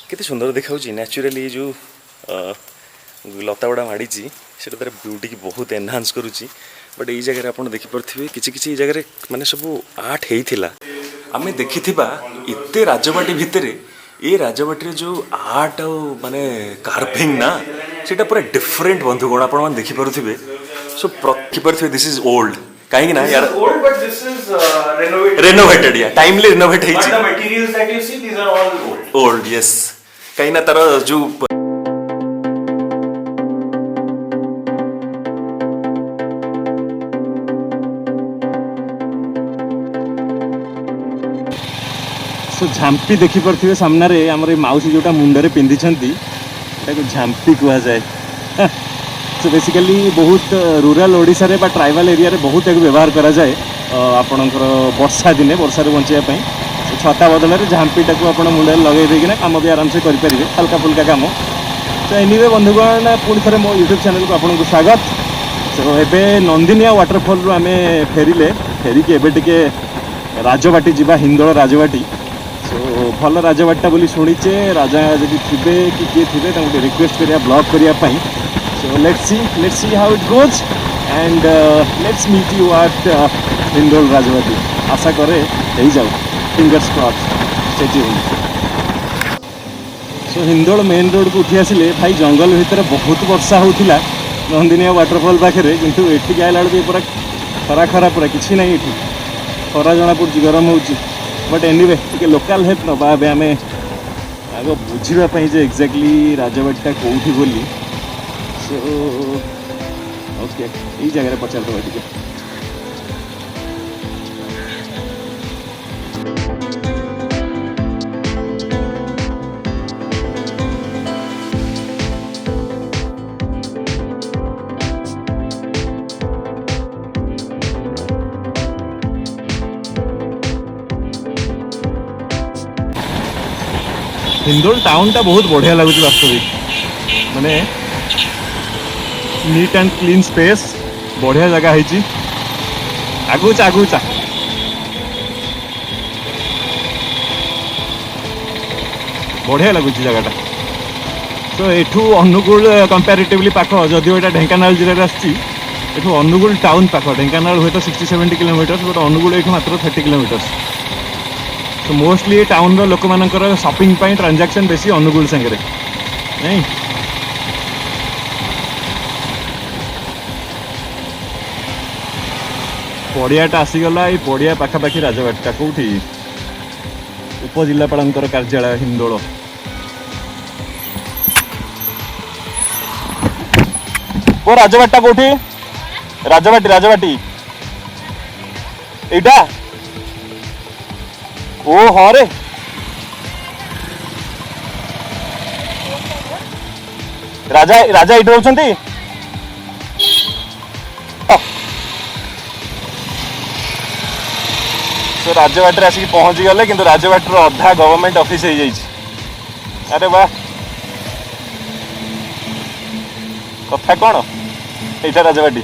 केते सुंदर देखा न्याचुराली जो लता गुड़ा माड़ी से तार ब्यूटी की बहुत एनहांस करुच्ची बट ये जगह आप देखिपे किसी जगह माने सब आर्ट होता आम देखि इतने राजबाटी भितर ये राजबाटी जो आर्ट माने कार्विंग ना सीटा पूरा डिफरेंट बंधुगण आप देखिपे सो देखिपे दिस इज ओल्ड कहीं ना यार old, but this is renovated या timely renovate But the materials that you see, these are all old. Old yes कहीं ना तार जो सो झांपी देखिपे सामने आमर माउसी जोटा मुंडे पिंधि झांपी कह जाए सो बेसिकली बहुत रूराल ओडिशा रे बा ट्राइबल एरिया रे बहुत एक व्यवहार करा जाए आपणकर वर्षा दिने वर्षा बचाई छता बदल में झांपीटा को आप मुंडे लगे देना कम भी आराम से करेंगे हल्का फुल्का कम तो एनिवे बंधुगण पुणी थे मो यूट्यूब चैनल को आपको स्वागत सो एबे नंदिनिया वाटरफॉल रू आम फेरिले फेरिकी एबे टिके राजबाटी जीवा हिंदोल राजबाटी सो भल राजबाटा बोली शुणीचे राजा जब थे कि किए थे रिक्वेस्ट करिया ब्लॉग करने so let's see how it goes and let's meet you at Hindol Rajbati आशा करे हो जाओ fingers cross stay tuned so Hindol main road को उठी आसिले भाई जंगल भितर बहुत वर्षा होता नंदिनिया वाटरफॉल पाखे किंतु एठिक आइला बेलू पूरा खरा खरा पूरा किसी ना ये खरा जना पड़ी गरम हो बट एनिवे टे लोकाल हेल्प नवा आम आग बुझापी जे एक्जाक्टली राजबाटा कौटी बोली सो ओके ये जगह पचार दबा टे हिंदोल टाउन टा बहुत बढ़िया लगुच वास्तविक माने नीट एंड क्लीन स्पेस बढ़िया जगह है आगुचा आगुचा बढ़िया लगुच जगह तो एठू अनुगुल कंपेरेटिवली पाख जदिव यहाँ ढेंकानाल जिले आसू अनुगुल टाउन पाख ढेंकानाल हुए तो 60-70 किलोमीटर बट अनुगुल ये मात्र 30 किलोमीटर तो मोस्टली टाउन लोक मानकर शॉपिंग पाई ट्रांजैक्शन बेसी अनुगुल संगे नहीं पड़ियाटा आसीगला ये पड़िया पाखापाखि राजबाटा कौटी उपजिलापाल कार्यालय हिंदोल वो राजबाटा कौटी राजबाटी राजबाटी एटा ओ हाँ रे राजा राजा ये रोचंती तो राजबाटी आसिक पहुँची गले कि राजबाटी अधा गवर्नमेंट ऑफिस हो जाइए अरे वाह कथा कौन यहाँ राजबाटी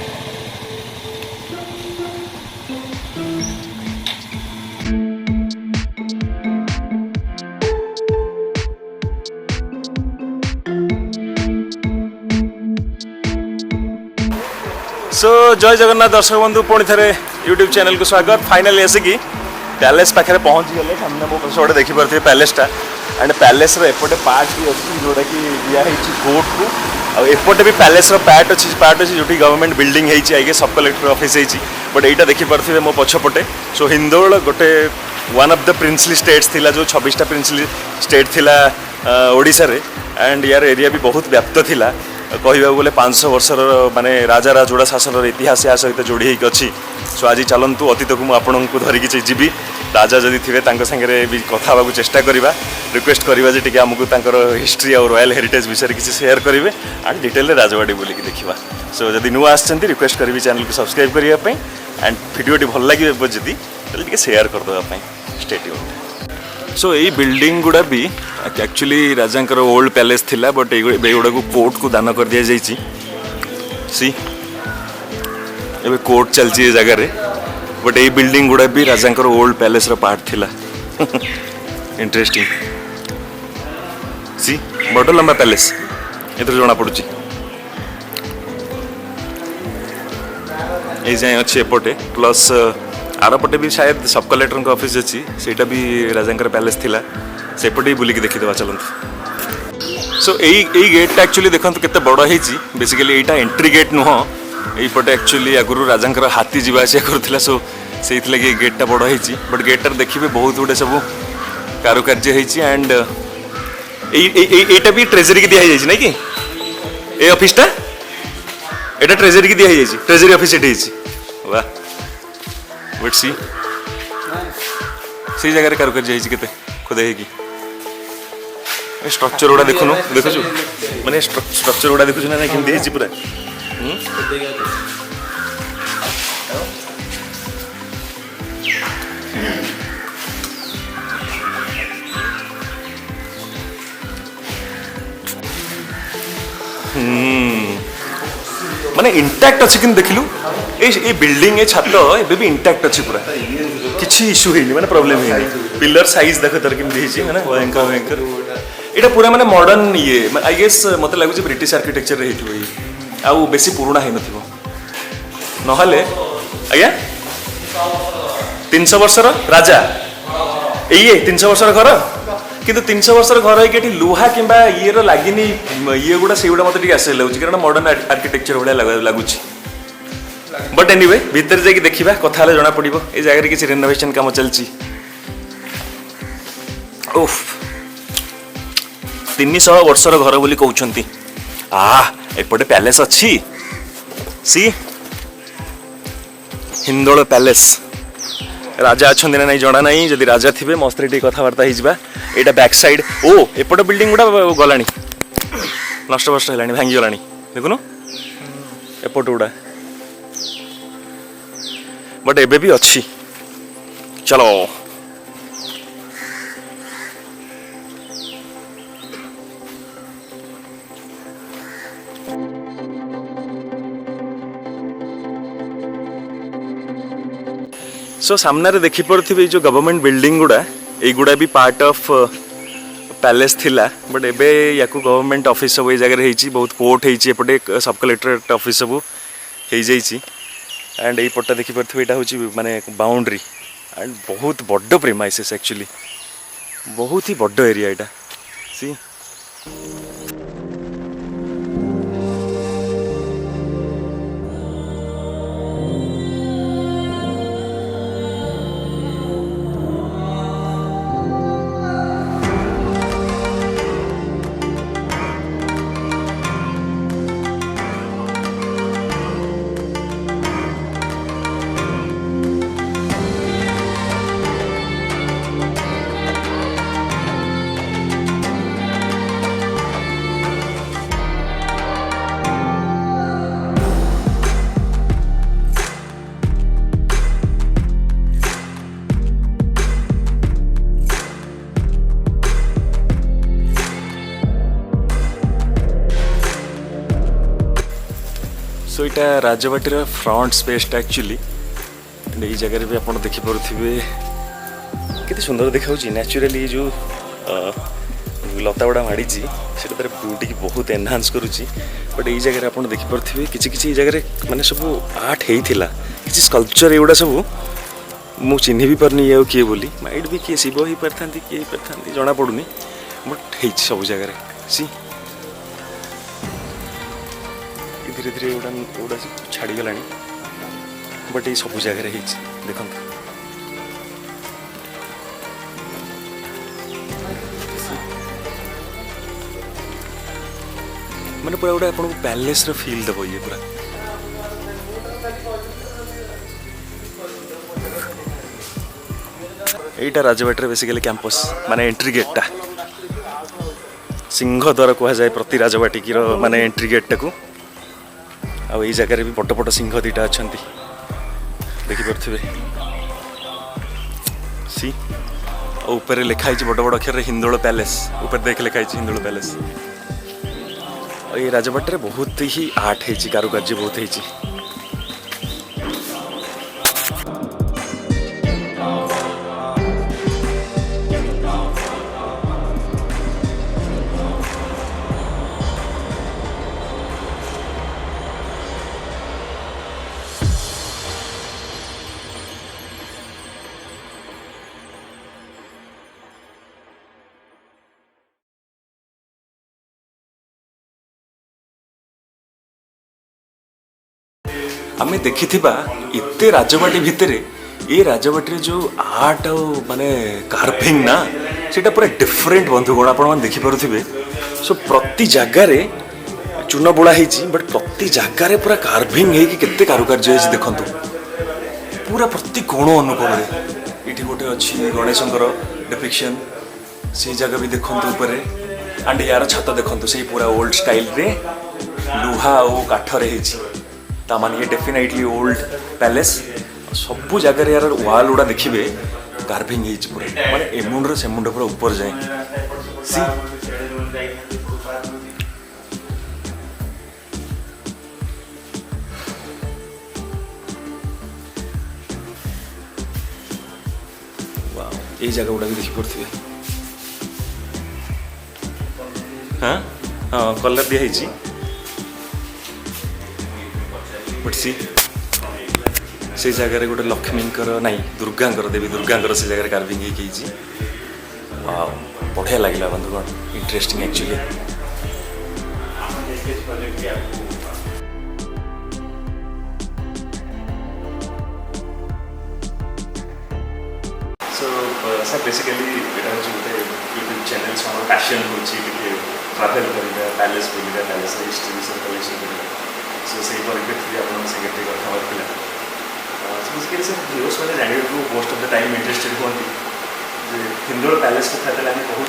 सो जय जगन्नाथ दर्शक बंधु पुणी थे यूट्यूब चैनल को स्वागत फाइनाली आसिकी पैलेस पाखे पहुँची गले सामने मो पछे देखिपे पैलेसटा एंड पैलेस एपटे पार्ट भी अच्छी जोटा कि दिखाई कोर्ट को एपटे भी पैलेस पार्ट अच्छी जो गवर्नमेंट बिल्डिंग है आई सब कलेक्टर ऑफिस है बट यहाँ देखिपे मो पछपटे सो हिंदोल गोटे one of the princely states थिला जो 26टा प्रिंसली स्टेट थिला ओडिशा रे एंड यार एरिया भी बहुत व्याप्त थिला कहवा बोले 500 वर्षर माने राजा राजोड़ा शासन इतिहास या सहित जोड़ी होगी अच्छी सो आज चलतु अतीत को मुझे धरिकी जीवी राजा जदि थे सागे भी कथा हाँ चेष्टा करवा रिक्वेस्ट करवा जे टिके आमको हिस्ट्री और रॉयल हेरिटेज विषय किसी शेयर करेंगे एंड डिटेल राजबाटी बोलिक देखा सो जदि नुआ आसछन्ति रिक्वेस्ट करी चैनल को सब्सक्राइब करने एंड वीडियोटी भल लगे जदि टे शेयर करदेवाई स्टे ट्यून्ड सो यही बिल्डिंग गुड़ा भी एक्चुअली राजा ओल्ड पैलेस थिला बट एगुड़ा को कोर्ट को दान कर दि सी एबे कोर्ट चलती जगह बट ये बिल्डिंग गुड़ा भी राजा ओल्ड पैलेस पार्ट थिला इंटरेस्टिंग सी बड़ लंबा पैलेस एथर जना पड़ुची ए जाए अच्छे एपटे प्लस आरपटे भी शायद सब कलेक्टर ऑफिस अच्छी सेटा भी राजा पैलेस थिला सेपटे भी बुलिक देखीदेवा चलते सो यही गेटा एक्चुअली देखते केते बड़ होईची बेसिकली एटा एंट्री गेट नुह यहीपटे एक्चुअली आगुरु राजा हाथी जीवा आसिया करुला सो से गेटा बड़ होईची बट गेटार देखिए बहुत गुटे सब कारुकार्य होईची एंड एटा भी ट्रेजरी की दिया जाइए ना कि ए ऑफिसटा एटा ट्रेजरी की दिया जाइए ट्रेजरी ऑफिस एटी वाह बट सी से जगह कारुकार्य होईची केते खुदे की स्ट्रक्चर गुड़ा देखुनु देखु माने स्ट्रक्चर गुड़ा देखु ना केमती हेची पूरा माने इंटैक्ट अच्छी कि देखिलु ए बिल्डिंग ए छत एबे भी इंटैक्ट अच्छी पूरा किछि इशू हेनी माने प्रॉब्लम हेनी पिलर साइज देख तर केमती हेची माने भयंकर भयंकर एटा पूरा माने मॉडर्न ये आई गेस मते लागु ब्रिटिश आर्किटेक्चर रे हेतु आ बेसी पुराना हे नथिबो नहले आज्ञा 300 वर्षर राजा एये 300 वर्षर घर किंतु 300 वर्षर घर है लुहा कि ये लगिनी ये गुड़ा से मत आसे लगे कारण मॉडर्न आर्किटेक्चर भाया लगुच बट एनीवे भीतर जाकि देखा कथा जना पड़ो ये जगह किसी रेनोवेशन काम चलती ओफ 300 वर्षर घर बोली कहते एपटे पैलेस अच्छी सी हिंदोल पैलेस राजा अच्छा ना नहीं जना नहीं जदि राजा थे मस्त कथबार्ता यहाँ बैक साइड ओ एपट बिल्डिंग गुड़ा गला नष्ट बस्ट है भांगीगला देखुन एपट गुड़ा बट एबे भी अच्छी चलो सो सामने देखी पड़े जो गवर्नमेंट बिल्डिंग गुड़ा युड़ा भी पार्ट ऑफ पैलेस थिला बट एबे याकू गवर्नमेंट ऑफिस सब ये जगह होती बहुत कोर्ट होपटे सब कलेक्टरेट ऑफिस सब हो एंड ये पट्टा देखी पड़े यहाँ हूँ माने बाउंड्री एंड बहुत बड़ प्रेमाइसेस एक्चुअली बहुत ही बड़ एरिया यहाँ सी सो यहाँ राजबाटीर फ्रंट स्पेसटा एक्चुअली ये जगह भी आप देखिपे केते सुंदर देखा नेचुरली जो लता गुड़ा माड़ी से ब्यूटी की बहुत एनहांस करुच्ची बट ये जगह आप देखिपे किसी जगह माने सब आर्ट होता किसी स्कल्पचर एगुड़ा सब मु चिन्ह भी पारनी ये किए बोली माइट भी किए शिव हो पारि था किए पारि था जना पड़ूनी बट हो सब जगह सी धीरे धीरे एगुड़ा छाड़गला बट ये सब जगह देख मैंने पूरा गोटे आपको पैलेस फील दब ये पूरा यहीटा राजबाटी बेसिकली कैंपस माने एंट्री गेटा सिंह द्वार कह जाए प्रति राजबाटी माने एंट्री गेटा को आ ये जगह भी बड़ बड़ सिंह दीटा अच्छा देखिपे सी ऊपर लिखाई बड़ बड़ अक्षर हिंदोल पैलेस ऊपर देख लिखाई हिंदोल पैलेस ये राजबाटी बहुत ही आर्ट है कारुकार्य बहुत है आमे देखिथिबा इत्ते राजबाटी भितरे ये राजबाटी जो आर्ट माने कार्विंग ना सेटा पूरा डिफरेंट बंधुगण आपण मान देखि पारुथिबे सो प्रति जगार चून बोड़ा होती बट प्रति जगार पूरा कार्विंग होगी केते कारुकार्य है देखंतु पूरा प्रति कोण अनुकोण ये गोटे अच्छी गणेशंकर डिपिक्शन से जगह भी देखंतु ऊपर एंड यार छत देखंतु से पूरा ओल्ड स्टाइल रे लुहा और काठरे ता मान ये डेफिनेटली ओल्ड पैलेस सबू जगह यार वाल गुड़ा देखिए कार्विंग पूरा माने ए मुंड से मुंड पूरा ऊपर जाए सी ये जगह गुड़ा भी देखी पड़े हाँ हाँ कलर दिखाई बट सी से जगह गोटे लक्ष्मींकर नाई दुर्गांकर देवी दुर्गांकर से जगह कार्विंग वाओ बढ़िया लगे बंधुगण interesting actually so sir basically यहाँ हूँ गोटे यूट्यूब चैनल आम पैशन हूँ ट्राभेल कर पैलेस बुला पैलेस हिस्ट्री विषय कलेक्शन कर सो से परिप्रेक्षी आप से कथा बेसिकली सर व्यूअर्स मैंने जानवे most of the time interested हूँ हिंदोल पैलेस कथा आम कहूँ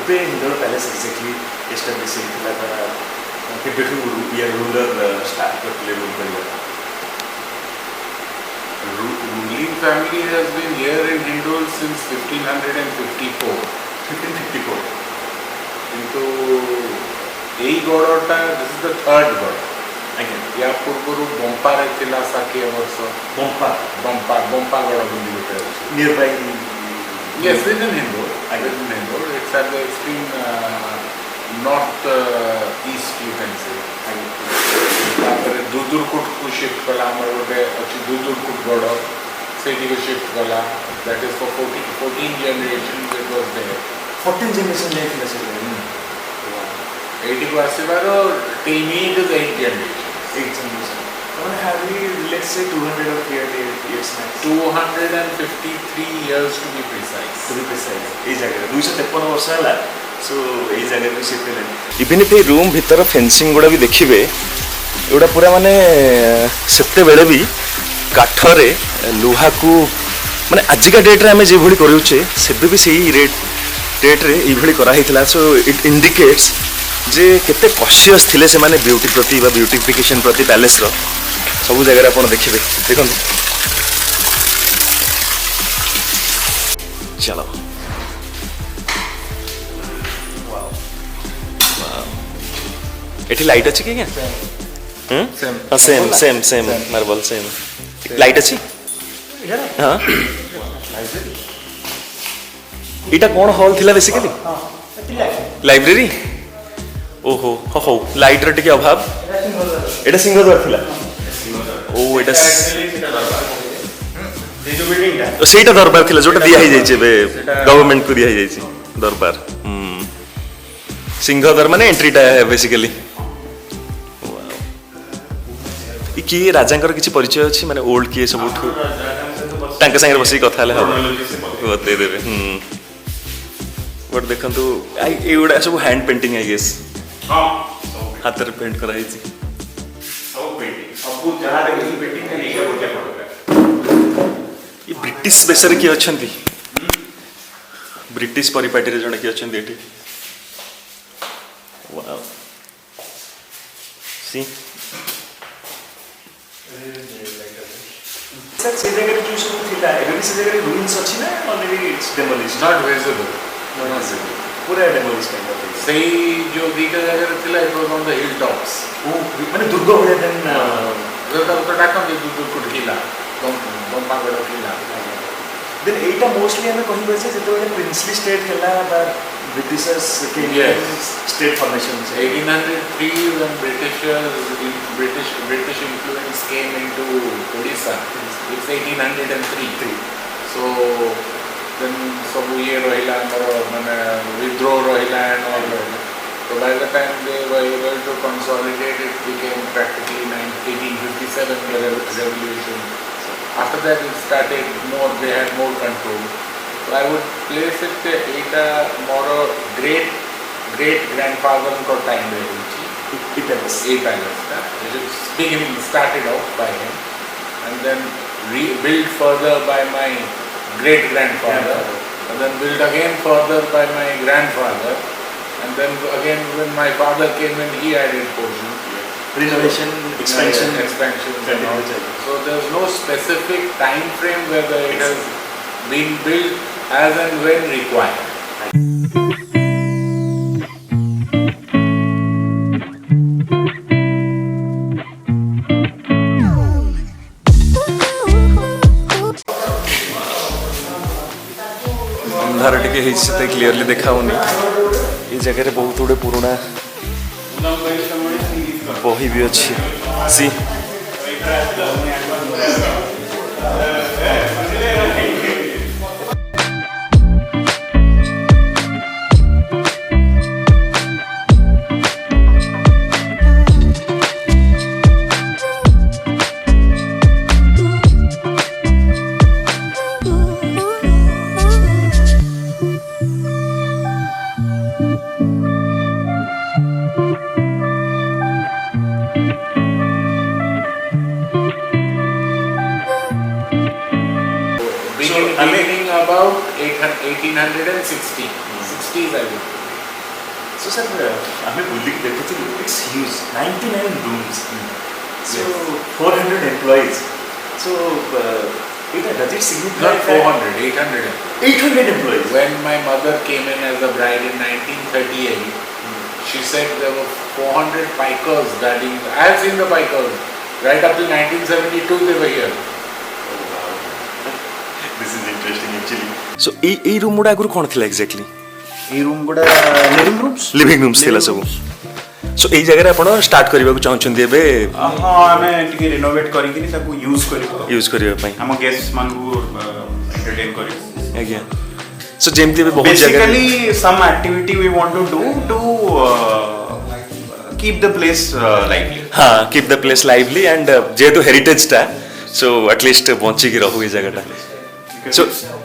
के हिंदोल पैलेस एक्जाक्टली एस्टाब्लीश होता के रूलर स्टार्ट करते रूल कर Ruling family has been here in Hindol since 1554. 1554 किंतु यही गड़टा दिस इज द थर्ड गड़ आज्ञा या पूर्व बंपा रे थिला 60 वर्ष बंपा बंपा गड़ बुली गोटे near by yes in Hindol in Hindol it's at the extreme north east you can say तापर दुदुरकोट को शिफ्ट कला हमर गोटे अछि दुदुरकोट गड़ सेठी को शिफ्ट कला that is for 14 generation it was there 14 generation ले थिला सर 80 को आसीबार टीमी इज 8 जनरेशन 8 जनरेशन और have we let's say 200 or 300 years max 253 years to be precise ए जगह 253 वर्ष हला सो ए जगह भी शिफ्ट ले इवन पे रूम भीतर फेंसिंग गुड़ा भी देखिबे एटा पूरा माने सेते बेले भी काठरे लुहा को माने आजिका डेट रे हमें जे भली करूचे सेबे भी सही डेट रे ई भली करा हितला सो इट इंडिकेट्स जे केते कॉशियस थिले से माने ब्यूटी प्रति बा ब्यूटिफिकेशन प्रति पैलेस रो सब जगह आपण देखिबे देखन चलो वाओ वाओ एठी लाइट अछि कि क्या same same same marble same light अच्छी हाँ इटा कौन हॉल थिला बेसिकली लाइब्रेरी ओहो हो हो लाइट रे टिके अभाव एटा सिंहद्वार थिला ओ एटा सेटा दरबार थिला जोटा दिया ही जाइछे बे गवर्नमेंट को दिया ही जाइछे दरबार सिंहद्वार माने एंट्रीटा बेसिकली किए राजांकर किसी परिचय अच्छी माने ओल्ड किए सब तांके संगे बसी कथा ले हम बतै देबे बट देखंतु एउडा सब हैंड पेंटिंग आई गेस हां हाथ रे पेंट कराई छी सब पेंटिंग सब जहां देखि पेंटिंग नहीं है गोटे पड़ता ये ब्रिटिश बेसर की अछंती ब्रिटिश परिपाटी रे जण की अछंती एठी वाओ सी सर से जगह जो सब थिला एबे से जगह रूइंस अछि ना already it's demolished not visible पूरा डेमोलिश कर दिया सही जो दीटा जगह थिला it was on the hill tops ओ माने दुर्ग होले देन जो तो डाकम जे दुर्ग किला बम्पा गड़ किला देन एटा मोस्टली हमें कहि बसे जे तो प्रिंसली स्टेट हैला बा ब्रिटिशर्स के state formation 1803 when British influence came into Odisha it's 1803 so then सब ये रहिला हमर माने विद्रोह रहिला and all So by the time they were able to consolidate, it became practically 1857, the revolution. After that it started more, they had more control. So I would place it more great grandfather को time दे रही थी. Palace. It is beginning started off by him, and then rebuilt further by my great grandfather, and then built again further by my grandfather, and then again when my father came in, he added portion. Renovation, expansion. And all. So there's no specific time frame whether it has been built as and when required. अंधार टिके हिस्से clearly देखा होनी ये जगह बहुत गुड़े पुराना बही भी अच्छी सी Beginning about 1860. 60s I would. So sir, हमें बुल्ली की देखते थे it's huge 99 rooms so 400 employees so does it signify Not 400, 800. 800 employees When my mother came in as a bride in 1938, she said there were 400 pikers guarding. I have seen the pikers. Right up till 1972 they were here. this is interesting actually so এই room গুড়া আগুর কোন থিলা exactly এই room গুড়া living rooms living rooms থিলা ସବୁ so এই জায়গাରେ ଆପଣ start କରିବାକୁ ଚାହୁଁଛନ୍ତି ଏବେ ହଁ ଆମେ ଟିକେ ରିନୋଭେଟ୍ କରିକି ତାକୁ ୟୁଜ୍ କରିବୁ ୟୁଜ୍ କରିବା ପାଇଁ ଆମ ଗେଷ୍ଟ ମାନଙ୍କୁ ଏଣ୍ଟରଟେନ୍ କରିବୁ ଆଜ୍ଞା so ଯେମିତି ଏବେ ବହୁତ ଜାଗାରେ basically some activity we want to do to keep the place lively ହଁ keep the place lively and ଯେହେତୁ heritage ଟା so at least ବଞ୍ଚିକି ରହୁ ଏ ଜାଗାଟା so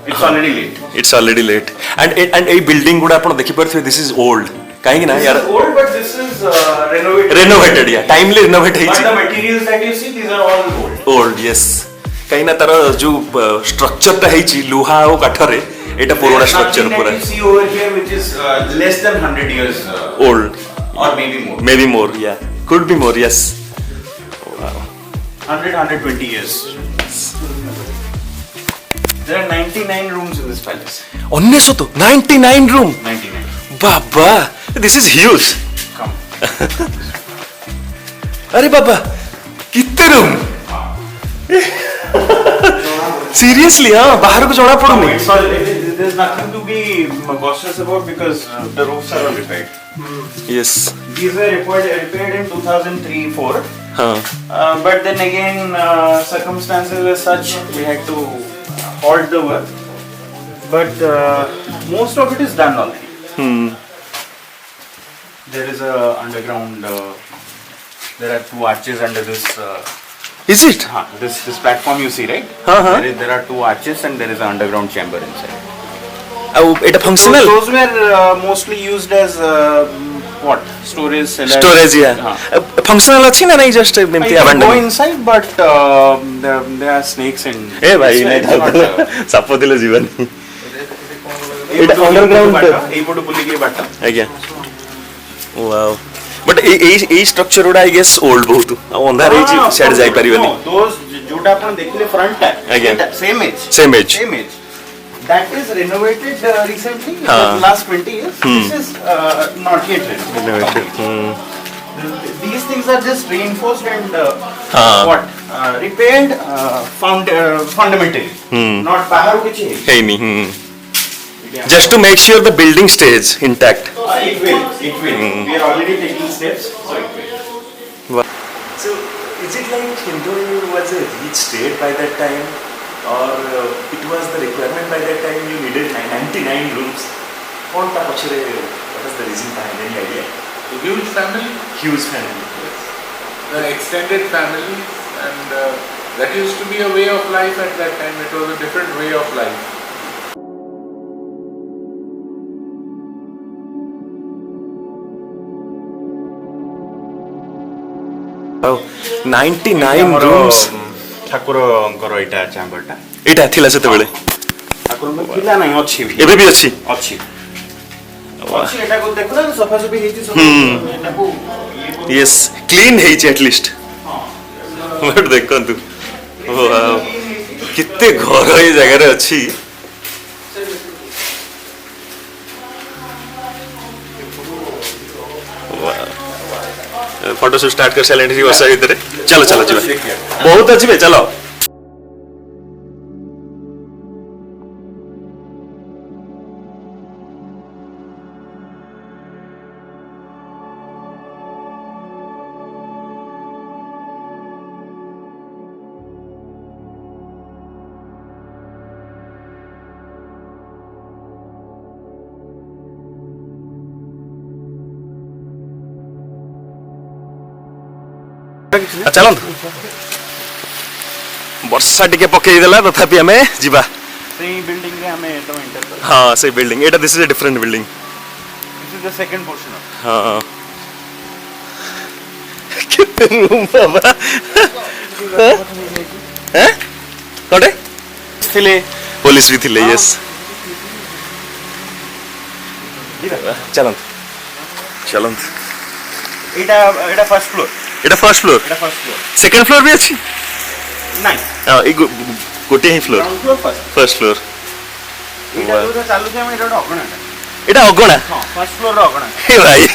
it's already late it's already late and এই building ଗୁଡା ଆପଣ ଦେଖି ପାରୁଥିବେ this is old କାହିଁକି ନା यार old but this is renovated yeah timely renovate but ହେଇଛି the materials that you see these are all old yes କାହିଁକି ନା ତାର ଯୋଉ structure ଟା ହେଇଛି ଲୁହା ଆଉ କାଠରେ ଏଟା ପୁରୁଣା structure ପୁରା you see over here which is less than 100 years old or maybe more yeah could be more yes 100-120 years there are 99 rooms in this palace 99 room 99 Baba this is huge come अरे बाबा कितने room seriously हाँ बाहर को जाना पड़ूंगी it's all there's nothing to be cautious about because the roofs are all repaired yes these were repaired in 2003-4 हाँ but then again circumstances were such we had to halt the work but most of it is done already there is a underground there are two arches under this is it this platform you see right there are two arches and there is an underground chamber inside oh it functional those were mostly used as what storage cellar storage yeah functional अच्छी ना नहीं just you empty can go abandoned inside but there are snakes and ए भाई नहीं था सापो दिले जीवन এটা underground এইপটু বুলিকি বাটা ଆଜ୍ଞା wow but এই structure ଗୁଡା I guess old ବହୁତ ଆଉ ଅନ୍ଧାର ହେଇଛି ସିଆଡେ ଯାଇ ପାରିବନି those ଯୋଟା ଆପଣ ଦେଖିଲେ front ଟା Again. same age that is renovated recently last 20 years this is not yet renovated these things are just reinforced and repaired fundamentally not bahar kichhi ହେଇନି just to make sure the building stays intact it will we are already taking steps so it will so is it like Indore was a rich state by that time or it was the requirement by that time you needed 99 rooms on ta pachare what is the reason behind any idea So huge family, Huge family. the extended family, and that used to be a way of life at that time. It was a different way of life. ଆଉ 99 rooms ଠାକୁରଙ୍କର ଏଇଟା ଚାମ୍ବରଟା ଏଇଟା ଥିଲା ସେତେବେଳେ ଠାକୁରଙ୍କର ଥିଲା ନାହିଁ ଅଛି ଏବେ ବି ଅଛି ଅଛି ଅଛି ଏଟାକୁ ଦେଖୁନ ସଫାସଫି ହେଇଛି ସବୁ ଏଟାକୁ ୟେସ୍ କ୍ଲିନ୍ ହେଇଛି ଆଟଲିଷ୍ଟ ବଟ୍ ଦେଖନ୍ତୁ ୱାଓ କେତେ ଘର ଏ ଜାଗାରେ ଅଛି फोटो शूट स्टार्ट कर सारे वर्षा भितर चलो चलो जी बहुत अच्छी भाई चलो चलत वर्षा टिके पकईदेला तथापि आम जीवा सेही बिल्डिंग रे हमें तो एंटर कर हाँ से building Etah this is a different building this is the second portion हाँ कितने रूम बाबा हैं कोटे थिले पुलिस भी थिले यस चलत चलत एटा एटा फर्स्ट फ्लोर एटा फर्स्ट फ्लोर एटा फर्स्ट फ्लोर सेकंड फ्लोर भी अच्छी नहीं हाँ गोटे ही floor ground floor first first floor एटा जो चालू छै हम एटा अगणा एटा अगणा हां फर्स्ट फ्लोर रो अगणा हे भाई